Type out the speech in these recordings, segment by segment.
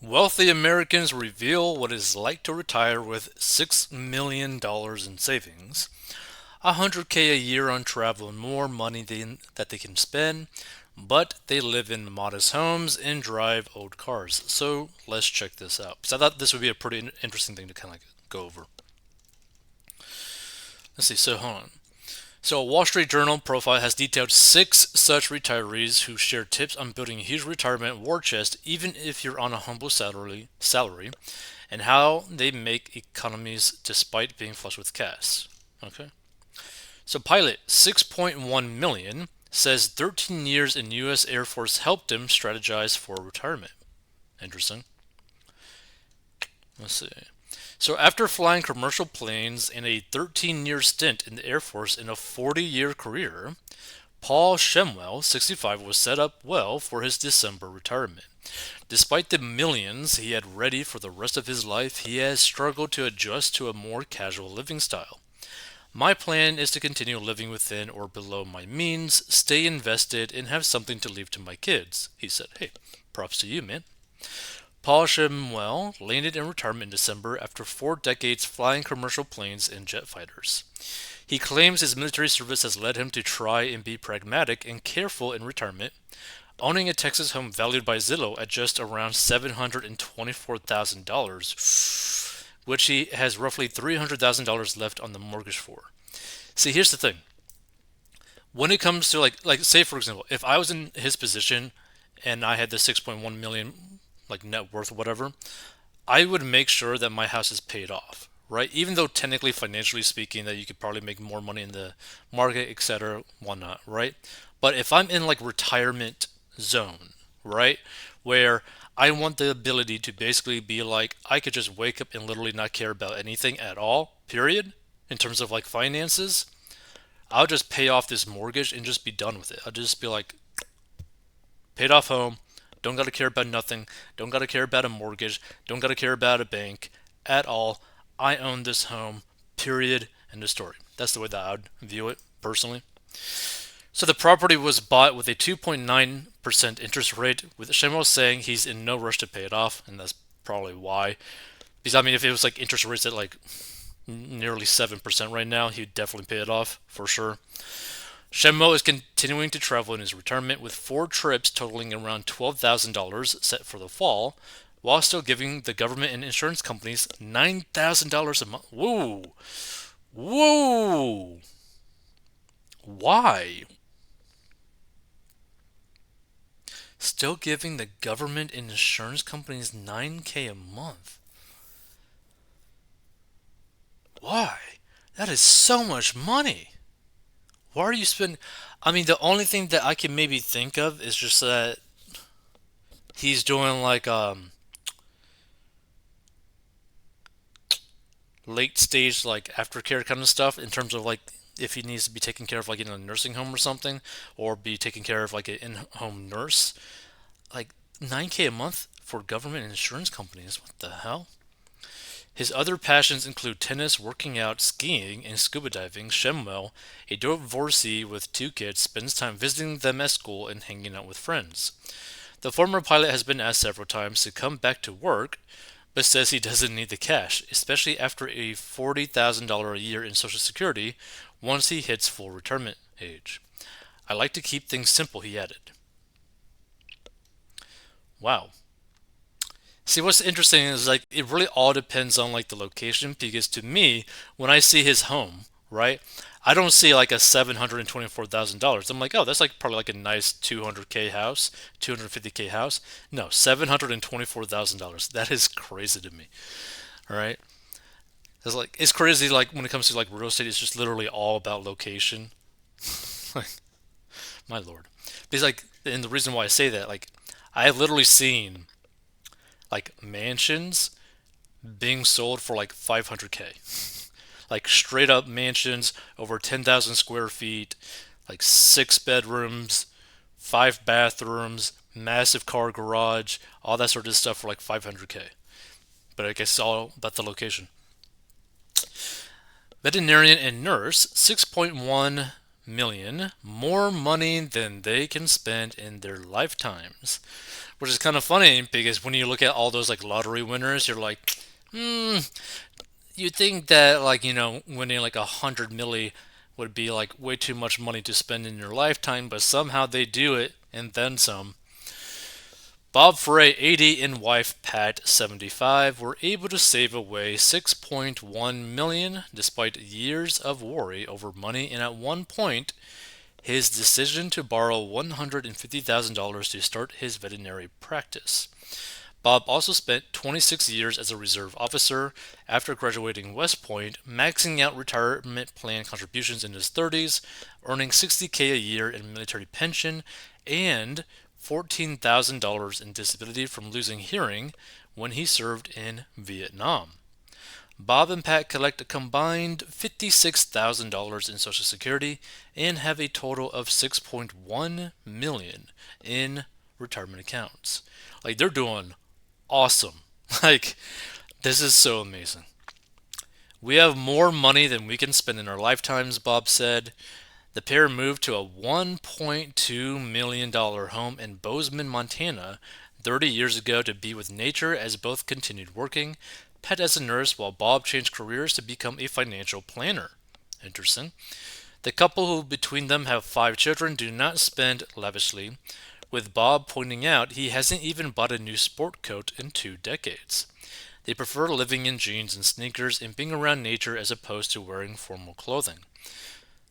Wealthy Americans reveal what it's like to retire with $6 million in savings, 100K a year on travel, and more money that they can spend, but they live in modest homes and drive old cars. So let's check this out. So I thought this would be a pretty interesting thing to kind of go over. Let's see. So hold on. So, a Wall Street Journal profile has detailed six such retirees who share tips on building a huge retirement war chest, even if you're on a humble salary, and how they make economies despite being flush with cash. Okay. So, pilot 6.1 million says 13 years in U.S. Air Force helped him strategize for retirement. Interesting. Let's see. So, after flying commercial planes in a 13-year stint in the Air Force in a 40-year career, Paul Shemwell, 65, was set up well for his December retirement. Despite the millions he had ready for the rest of his life, he has struggled to adjust to a more casual living style. My plan is to continue living within or below my means, stay invested, and have something to leave to my kids, he said. Hey, props to you, man. Paul Shimwell landed in retirement in December after 4 decades flying commercial planes and jet fighters. He claims his military service has led him to try and be pragmatic and careful in retirement, owning a Texas home valued by Zillow at just around $724,000, which he has roughly $300,000 left on the mortgage for. See, here's the thing. When it comes to like say for example, if I was in his position and I had the 6.1 million like net worth or whatever, I would make sure that my house is paid off, right? Even though technically, financially speaking, that you could probably make more money in the market, etc., whatnot, right? But if I'm in like retirement zone, right, where I want the ability to basically be like I could just wake up and literally not care about anything at all, period, in terms of like finances, I'll just pay off this mortgage and just be done with it. I'll just be like, paid off home. Don't gotta care about nothing. Don't gotta care about a mortgage. Don't gotta care about a bank at all. I own this home. Period. End of story. That's the way that I would view it personally. So the property was bought with a 2.9% interest rate, with Shemo saying he's in no rush to pay it off, and that's probably why. Because I mean, if it was like interest rates at like nearly 7% right now, he'd definitely pay it off for sure. Shenmo is continuing to travel in his retirement with 4 trips totaling around $12,000 set for the fall, while still giving the government and insurance companies $9,000 a month. Whoa! Whoa! Why? Still giving the government and insurance companies 9K a month. Why? That is so much money. Why are you spending? I mean, the only thing that I can maybe think of is just that he's doing like late stage like aftercare kind of stuff in terms of like if he needs to be taken care of like in a nursing home or something, or be taken care of like an in-home nurse. Like 9K a month for government and insurance companies. What the hell? His other passions include tennis, working out, skiing, and scuba diving. Shemwell, a divorcee with 2 kids, spends time visiting them at school and hanging out with friends. The former pilot has been asked several times to come back to work, but says he doesn't need the cash, especially after a $40,000 a year in Social Security once he hits full retirement age. I like to keep things simple, he added. Wow. See, what's interesting is like it really all depends on like the location because to me, when I see his home, right, I don't see like a $724,000. I'm like, oh, that's like probably like a nice 200K house, 250K house. No, $724,000. That is crazy to me. All right, it's crazy. Like when it comes to like real estate, it's just literally all about location. Like, my lord, because like, and the reason why I say that, like, I have literally seen like mansions being sold for like 500K. Like straight up mansions over 10,000 square feet, like 6 bedrooms, 5 bathrooms, massive car garage, all that sort of stuff for like 500K. But I guess it's all about the location. Veterinarian and nurse, 6.1 million, more money than they can spend in their lifetimes. Which is kind of funny because when you look at all those like lottery winners, you're like, hmm, you think that like winning like 100 milli would be like way too much money to spend in your lifetime, but somehow they do it and then some. Bob Frey, 80, and wife Pat, 75, were able to save away 6.1 million despite years of worry over money, and at one point his decision to borrow $150,000 to start his veterinary practice. Bob also spent 26 years as a reserve officer after graduating West Point, maxing out retirement plan contributions in his 30s, earning $60K a year in military pension and $14,000 in disability from losing hearing when he served in Vietnam. Bob and Pat collect a combined $56,000 in Social Security and have a total of 6.1 million in retirement accounts. Like they're doing awesome. Like this is so amazing. We have more money than we can spend in our lifetimes, Bob said. The pair moved to a $1.2 million home in Bozeman, Montana, 30 years ago to be with nature as both continued working, Pat as a nurse, while Bob changed careers to become a financial planner. Interesting. The couple who between them have 5 children do not spend lavishly, with Bob pointing out he hasn't even bought a new sport coat in 2 decades. They prefer living in jeans and sneakers and being around nature as opposed to wearing formal clothing.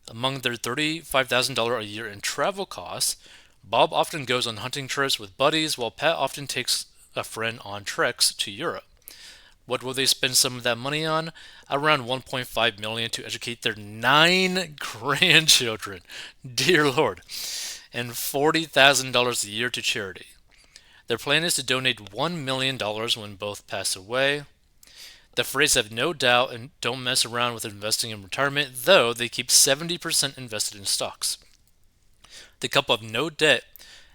Among their $35,000 a year in travel costs, Bob often goes on hunting trips with buddies, while Pat often takes a friend on treks to Europe. What will they spend some of that money on? Around 1.5 million to educate their 9 grandchildren. Dear Lord. And $40,000 a year to charity. Their plan is to donate $1 million when both pass away. The Freys have no doubt and don't mess around with investing in retirement, though they keep 70% invested in stocks. The couple have no debt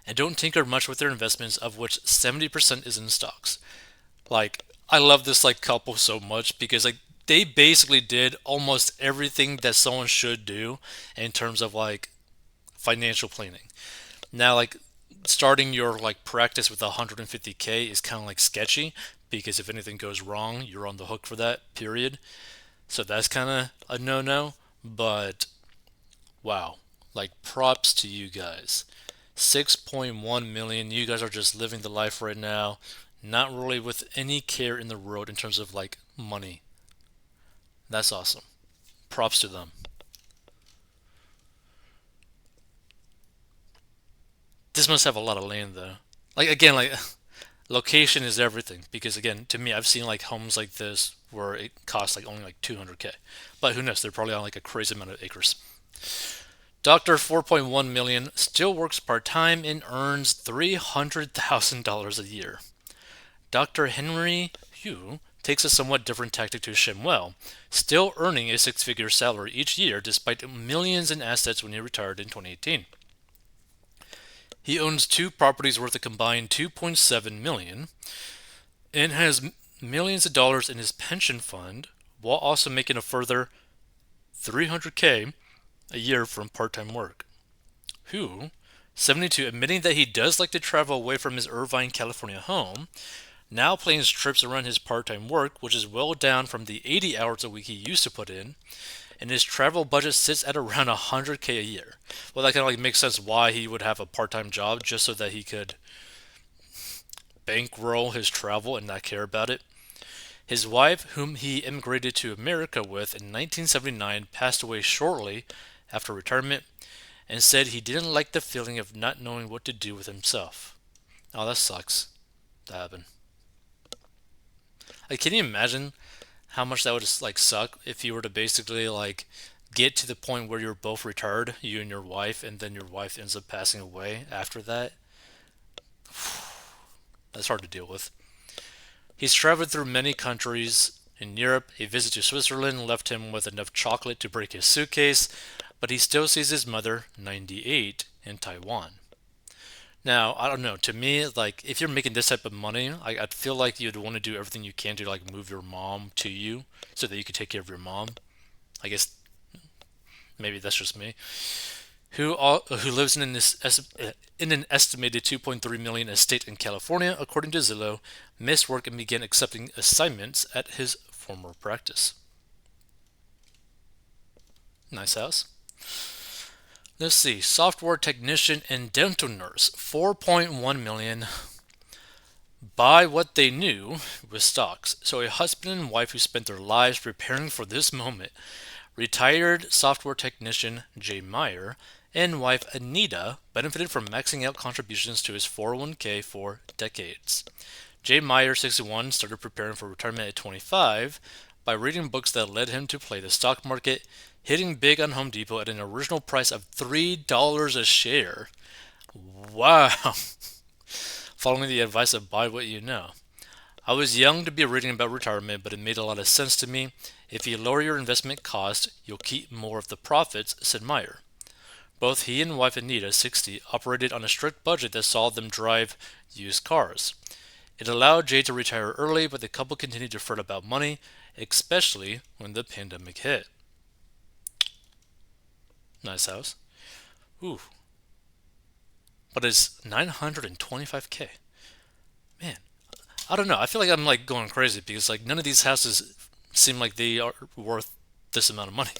and don't tinker much with their investments, of which 70% is in stocks. Like, I love this like couple so much because like they basically did almost everything that someone should do in terms of like financial planning. Now, like starting your like practice with 150K is kind of like sketchy because if anything goes wrong, you're on the hook for that period. So that's kind of a no-no. But wow, like props to you guys. 6.1 million. You guys are just living the life right now, not really with any care in the world in terms of like money. That's awesome. Props to them. This must have a lot of land though. Like again, like location is everything because again, to me, I've seen like homes like this where it costs like only like 200K, but who knows? They're probably on like a crazy amount of acres. Doctor 4.1 million still works part time and earns $300,000 a year. Dr. Henry Hu takes a somewhat different tactic to Shimwell, still earning a six-figure salary each year despite millions in assets when he retired in 2018. He owns 2 properties worth a combined 2.7 million and has millions of dollars in his pension fund while also making a further 300K a year from part-time work. Who, 72, admitting that he does like to travel away from his Irvine, California home, now plans trips around his part-time work, which is well down from the 80 hours a week he used to put in, and his travel budget sits at around 100K a year. Well, that kind of like makes sense why he would have a part-time job just so that he could bankroll his travel and not care about it. His wife, whom he immigrated to America with in 1979, passed away shortly after retirement and said he didn't like the feeling of not knowing what to do with himself. Oh, that sucks. That happened. Like, can you imagine how much that would like suck if you were to basically like get to the point where you're both retired, you and your wife, and then your wife ends up passing away after that? That's hard to deal with. He's traveled through many countries. In Europe, a visit to Switzerland left him with enough chocolate to break his suitcase, but he still sees his mother, 98, in Taiwan. Now, I don't know. To me, like if you're making this type of money, I feel like you'd want to do everything you can to like move your mom to you so that you could take care of your mom. I guess maybe that's just me, who lives in an estimated 2.3 million estate in California, according to Zillow, missed work and began accepting assignments at his former practice. Nice house. Let's see. Software technician and dental nurse, 4.1 million. Buy what they knew with stocks. So a husband and wife who spent their lives preparing for this moment. Retired software technician Jay Meyer and wife Anita benefited from maxing out contributions to his 401k for decades. Jay Meyer, 61, started preparing for retirement at 25 by reading books that led him to play the stock market, hitting big on Home Depot at an original price of $3 a share. Wow. Following the advice of buy what you know. I was young to be reading about retirement, but it made a lot of sense to me. If you lower your investment cost, you'll keep more of the profits, said Meyer. Both he and wife Anita, 60, operated on a strict budget that saw them drive used cars. It allowed Jay to retire early, but the couple continued to fret about money, especially when the pandemic hit. Nice house. Ooh, but it's 925K. Man, I don't know. I feel like I'm like going crazy because like none of these houses seem like they are worth this amount of money.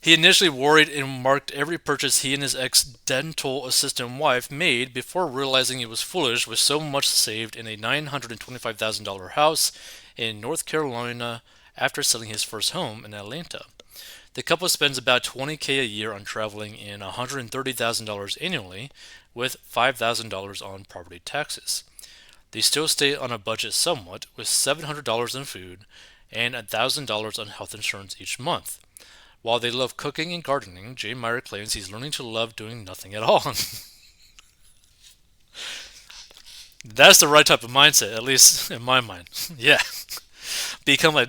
He initially worried and marked every purchase he and his ex dental assistant wife made before realizing he was foolish with so much saved in a $925,000 house in North Carolina after selling his first home in Atlanta. The couple spends about 20K a year on traveling and $130,000 annually, with $5,000 on property taxes. They still stay on a budget somewhat, with $700 in food and $1,000 on health insurance each month. While they love cooking and gardening, Jay Meyer claims he's learning to love doing nothing at all. That's the right type of mindset, at least in my mind. Yeah, become a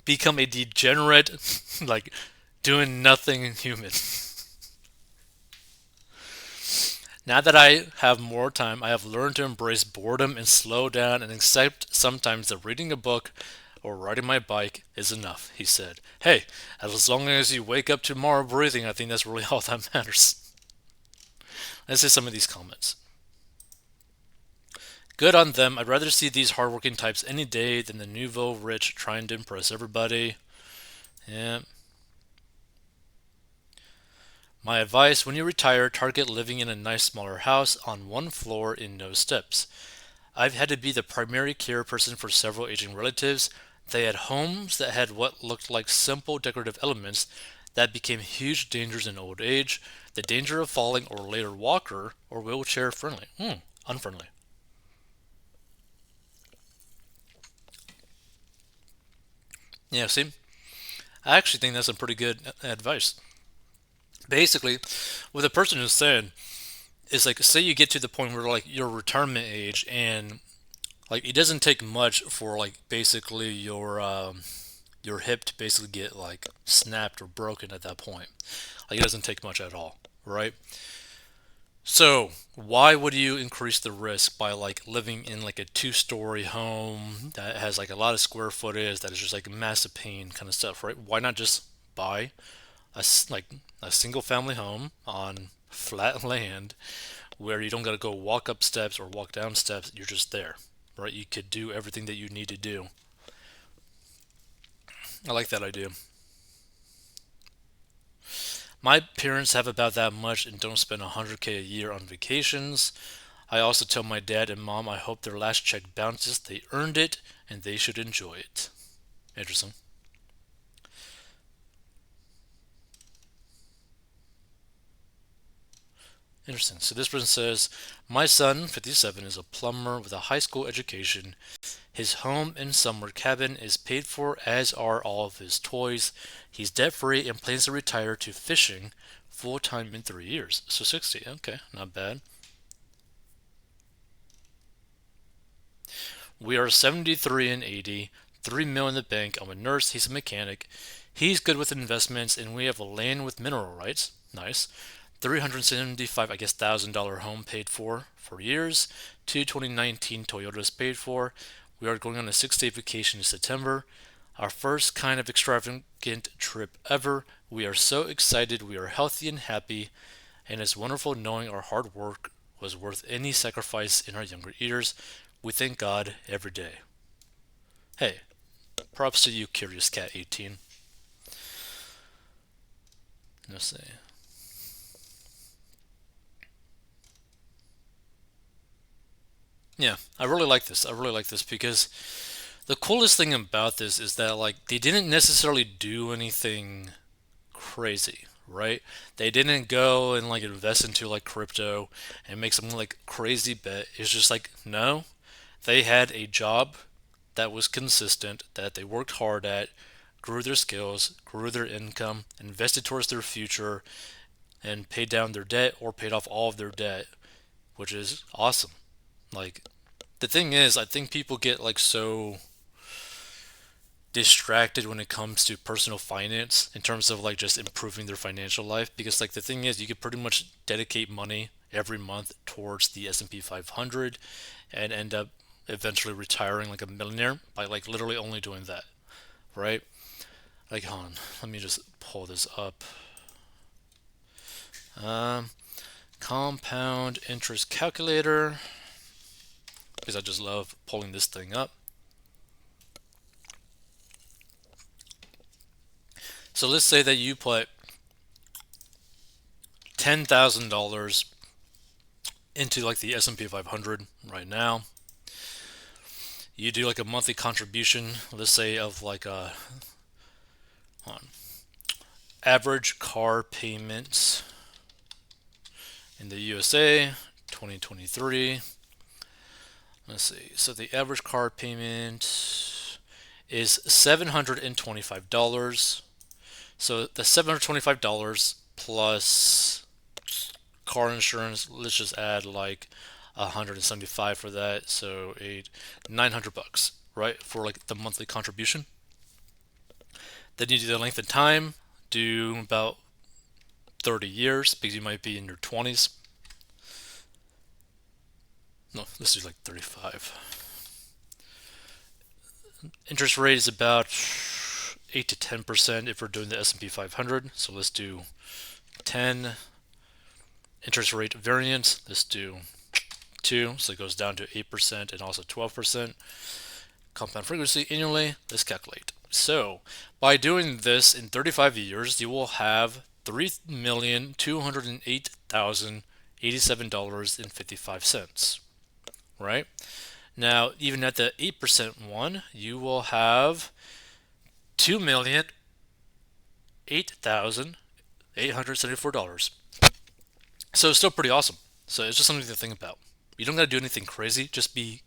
become a degenerate, like doing nothing human. Now that I have more time, I have learned to embrace boredom and slow down and accept sometimes that reading a book or riding my bike is enough, he said. Hey, as long as you wake up tomorrow breathing, I think that's really all that matters. Let's see some of these comments. Good on them. I'd rather see these hardworking types any day than the nouveau rich trying to impress everybody. Yeah. My advice, when you retire, target living in a nice smaller house on one floor in no steps. I've had to be the primary care person for several aging relatives. They had homes that had what looked like simple decorative elements that became huge dangers in old age. The danger of falling or later walker or wheelchair friendly. Unfriendly. Yeah, see? I actually think that's some pretty good advice. Basically, what the person is saying is like, say you get to the point where like your retirement age and like it doesn't take much for like basically your hip to basically get like snapped or broken at that point. Like it doesn't take much at all, right? So why would you increase the risk by like living in like a two-story home that has like a lot of square footage that is just like massive pain kind of stuff, right? Why not just buy like a single family home on flat land where you don't got to go walk up steps or walk down steps. You're just there, right? You could do everything that you need to do. I like that idea. My parents have about that much and don't spend 100K a year on vacations. I also tell my dad and mom I hope their last check bounces. They earned it and they should enjoy it. Interesting. Interesting. So this person says, my son, 57, is a plumber with a high school education. His home and summer cabin is paid for, as are all of his toys. He's debt free and plans to retire to fishing full time in 3 years. So 60. Okay, not bad. We are 73 and 80. 3 mil in the bank. I'm a nurse. He's a mechanic. He's good with investments, and we have a land with mineral rights. Nice. 375, I guess, $1,000 home paid for years. Two 2019 Toyotas paid for. We are going on a 6-day vacation in September. Our first kind of extravagant trip ever. We are so excited. We are healthy and happy, and it's wonderful knowing our hard work was worth any sacrifice in our younger years. We thank God every day. Hey, props to you, Curious Cat 18. Let's see. Yeah, I really like this. I really like this because the coolest thing about this is that like they didn't necessarily do anything crazy, right? They didn't go and like invest into like crypto and make some like crazy bet. It's just like no, they had a job that was consistent, that they worked hard at, grew their skills, grew their income, invested towards their future, and paid down their debt or paid off all of their debt, which is awesome. Like the thing is, I think people get like so distracted when it comes to personal finance in terms of like just improving their financial life because like the thing is you could pretty much dedicate money every month towards the S&P 500 and end up eventually retiring like a millionaire by like literally only doing that, right? Like hold on, let me just pull this up. um, Compound interest calculator, because I just love pulling this thing up. So let's say that you put $10,000 into like the S&P 500 right now. You do like a monthly contribution, let's say of like a average car payments in the USA 2023. Let's see. So the average car payment is $725. So the $725 plus car insurance, let's just add like 175 for that, so 900 bucks, right, for like the monthly contribution. Then you do the length of time, do about 30 years because you might be in your 20s. No, let's do like 35. Interest rate is about 8 to 10% if we're doing the S&P 500. So let's do 10. Interest rate variance, let's do 2, so it goes down to 8% and also 12%. Compound frequency annually, let's calculate. So by doing this in 35 years, you will have $3,208,087.55, right? Now, even at the 8% one, you will have $2,008,874. So it's still pretty awesome. So it's just something to think about. You don't got to do anything crazy. Just be